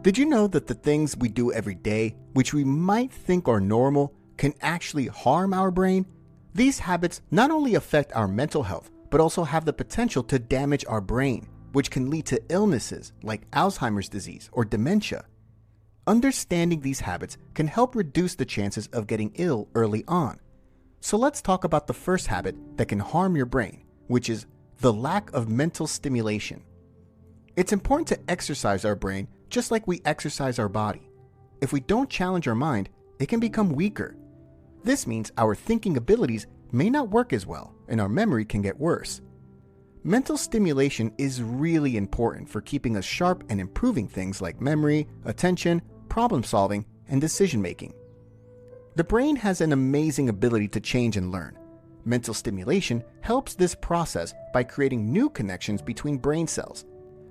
Did you know that the things we do every day, which we might think are normal, can actually harm our brain? These habits not only affect our mental health, but also have the potential to damage our brain, which can lead to illnesses like Alzheimer's disease or dementia. Understanding these habits can help reduce the chances of getting ill early on. So let's talk about the first habit that can harm your brain, which is the lack of mental stimulation. It's important to exercise our brain just like we exercise our body. If we don't challenge our mind, it can become weaker. This means our thinking abilities may not work as well, and our memory can get worse. Mental stimulation is really important for keeping us sharp and improving things like memory, attention, problem solving, and decision making. The brain has an amazing ability to change and learn. Mental stimulation helps this process by creating new connections between brain cells.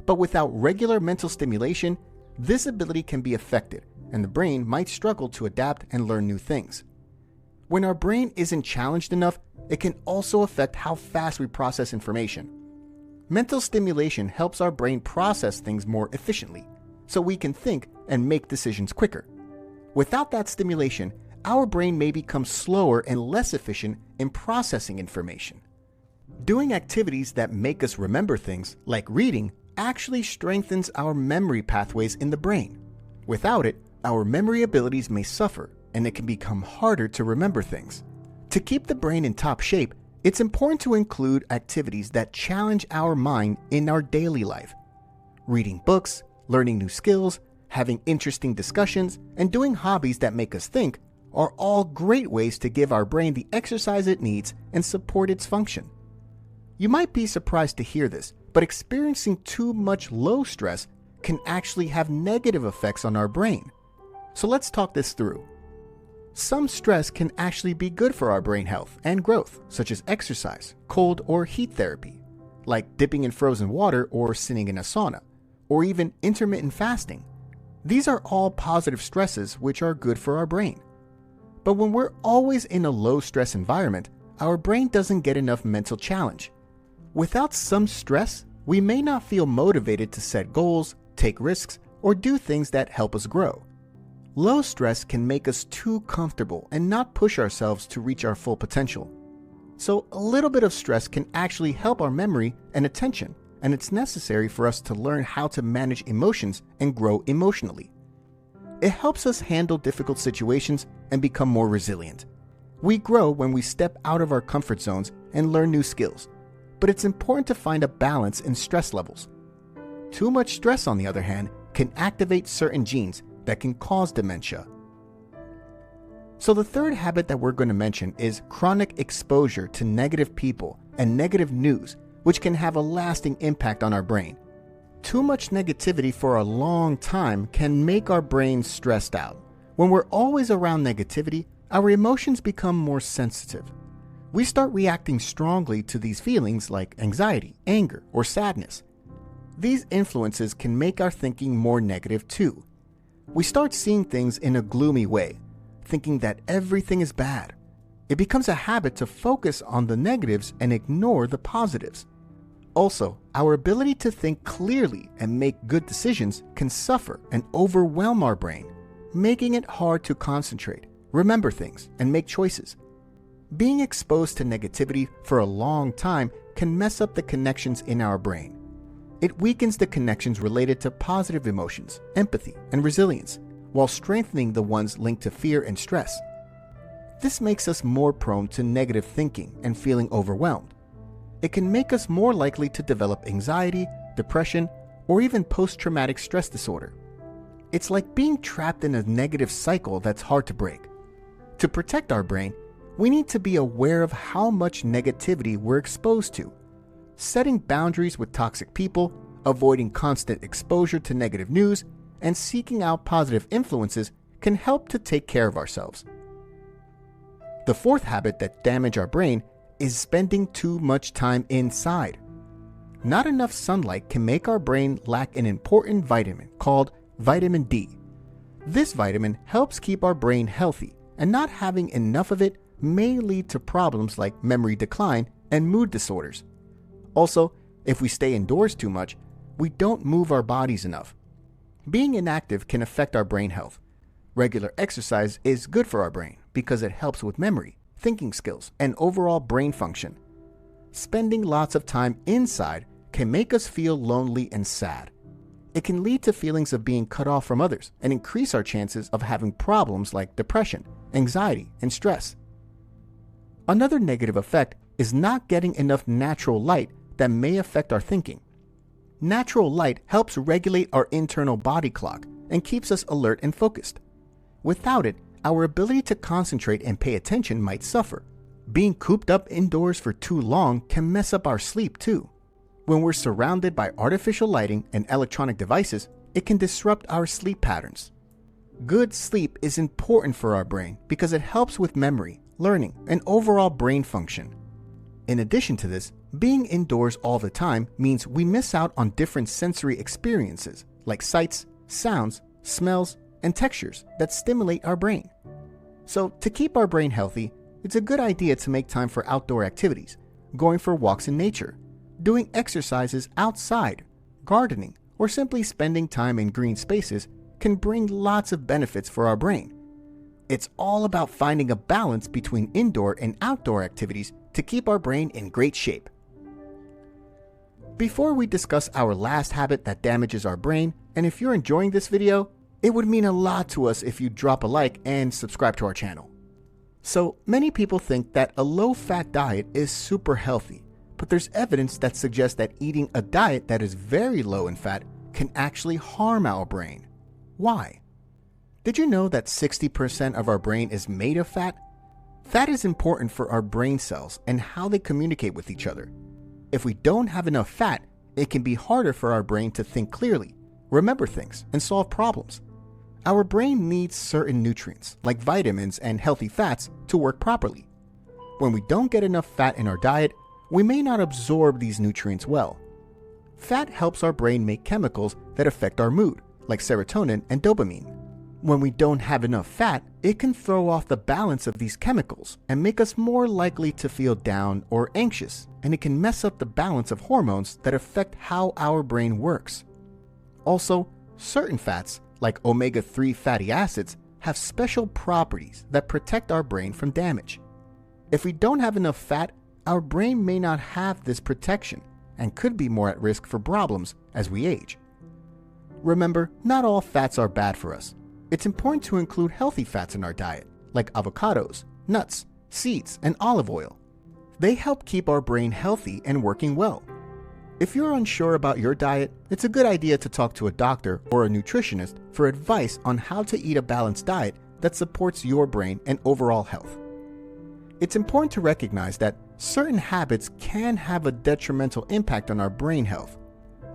But without regular mental stimulation, this ability can be affected, and the brain might struggle to adapt and learn new things. When our brain isn't challenged enough, it can also affect how fast we process information. Mental stimulation helps our brain process things more efficiently, so we can think and make decisions quicker. Without that stimulation, our brain may become slower and less efficient in processing information. Doing activities that make us remember things, like reading, actually strengthens our memory pathways in the brain. Without it, our memory abilities may suffer, and it can become harder to remember things. To keep the brain in top shape, it's important to include activities that challenge our mind in our daily life. Reading books, learning new skills, having interesting discussions, and doing hobbies that make us think are all great ways to give our brain the exercise it needs and support its function. You might be surprised to hear this, but experiencing too much low stress can actually have negative effects on our brain. So let's talk this through. Some stress can actually be good for our brain health and growth, such as exercise, cold or heat therapy, like dipping in frozen water or sitting in a sauna, or even intermittent fasting. These are all positive stresses which are good for our brain. But when we're always in a low stress environment, our brain doesn't get enough mental challenge. Without some stress, we may not feel motivated to set goals, take risks, or do things that help us grow. Low stress can make us too comfortable and not push ourselves to reach our full potential. So a little bit of stress can actually help our memory and attention, and it's necessary for us to learn how to manage emotions and grow emotionally. It helps us handle difficult situations and become more resilient. We grow when we step out of our comfort zones and learn new skills, but it's important to find a balance in stress levels. Too much stress, on the other hand, can activate certain genes that can cause dementia. So the third habit that we're going to mention is chronic exposure to negative people and negative news, which can have a lasting impact on our brain. Too much negativity for a long time can make our brains stressed out. When we're always around negativity, our emotions become more sensitive. We start reacting strongly to these feelings like anxiety, anger, or sadness. These influences can make our thinking more negative too. We start seeing things in a gloomy way, thinking that everything is bad. It becomes a habit to focus on the negatives and ignore the positives. Also, our ability to think clearly and make good decisions can suffer and overwhelm our brain, making it hard to concentrate, remember things, and make choices. Being exposed to negativity for a long time can mess up the connections in our brain. It weakens the connections related to positive emotions, empathy, and resilience, while strengthening the ones linked to fear and stress. This makes us more prone to negative thinking and feeling overwhelmed. It can make us more likely to develop anxiety, depression, or even post-traumatic stress disorder. It's like being trapped in a negative cycle that's hard to break. To protect our brain, we need to be aware of how much negativity we're exposed to. Setting boundaries with toxic people, avoiding constant exposure to negative news, and seeking out positive influences can help to take care of ourselves. The fourth habit that damages our brain is spending too much time inside. Not enough sunlight can make our brain lack an important vitamin called vitamin D. This vitamin helps keep our brain healthy, and not having enough of it may lead to problems like memory decline and mood disorders. Also, if we stay indoors too much, we don't move our bodies enough. Being inactive can affect our brain health. Regular exercise is good for our brain because it helps with memory, thinking skills, and overall brain function. Spending lots of time inside can make us feel lonely and sad. It can lead to feelings of being cut off from others and increase our chances of having problems like depression, anxiety, and stress. Another negative effect is not getting enough natural light that may affect our thinking. Natural light helps regulate our internal body clock and keeps us alert and focused. Without it, our ability to concentrate and pay attention might suffer. Being cooped up indoors for too long can mess up our sleep too. When we're surrounded by artificial lighting and electronic devices, it can disrupt our sleep patterns. Good sleep is important for our brain because it helps with memory, learning, and overall brain function. In addition to this, being indoors all the time means we miss out on different sensory experiences like sights, sounds, smells, and textures that stimulate our brain. So, to keep our brain healthy, it's a good idea to make time for outdoor activities, going for walks in nature, doing exercises outside, gardening, or simply spending time in green spaces can bring lots of benefits for our brain. It's all about finding a balance between indoor and outdoor activities to keep our brain in great shape. Before we discuss our last habit that damages our brain, and if you're enjoying this video, it would mean a lot to us if you drop a like and subscribe to our channel. So many people think that a low-fat diet is super healthy, but there's evidence that suggests that eating a diet that is very low in fat can actually harm our brain. Why? Did you know that 60% of our brain is made of fat? Fat is important for our brain cells and how they communicate with each other. If we don't have enough fat, it can be harder for our brain to think clearly, remember things, and solve problems. Our brain needs certain nutrients, like vitamins and healthy fats, to work properly. When we don't get enough fat in our diet, we may not absorb these nutrients well. Fat helps our brain make chemicals that affect our mood, like serotonin and dopamine. When we don't have enough fat, it can throw off the balance of these chemicals and make us more likely to feel down or anxious, and it can mess up the balance of hormones that affect how our brain works. Also, certain fats, like omega-3 fatty acids, have special properties that protect our brain from damage. If we don't have enough fat, our brain may not have this protection and could be more at risk for problems as we age. Remember, not all fats are bad for us. It's important to include healthy fats in our diet, like avocados, nuts, seeds, and olive oil. They help keep our brain healthy and working well. If you're unsure about your diet, it's a good idea to talk to a doctor or a nutritionist for advice on how to eat a balanced diet that supports your brain and overall health. It's important to recognize that certain habits can have a detrimental impact on our brain health.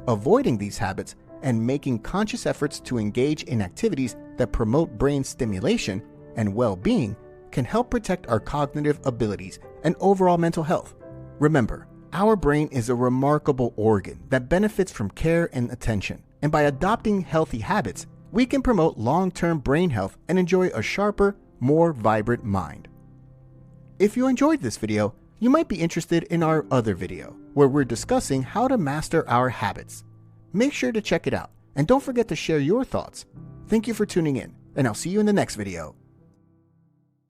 Avoiding these habits and making conscious efforts to engage in activities that promote brain stimulation and well-being can help protect our cognitive abilities and overall mental health. Remember, our brain is a remarkable organ that benefits from care and attention, and by adopting healthy habits, we can promote long-term brain health and enjoy a sharper, more vibrant mind. If you enjoyed this video, you might be interested in our other video, where we're discussing how to master our habits. Make sure to check it out, and don't forget to share your thoughts. Thank you for tuning in, and I'll see you in the next video.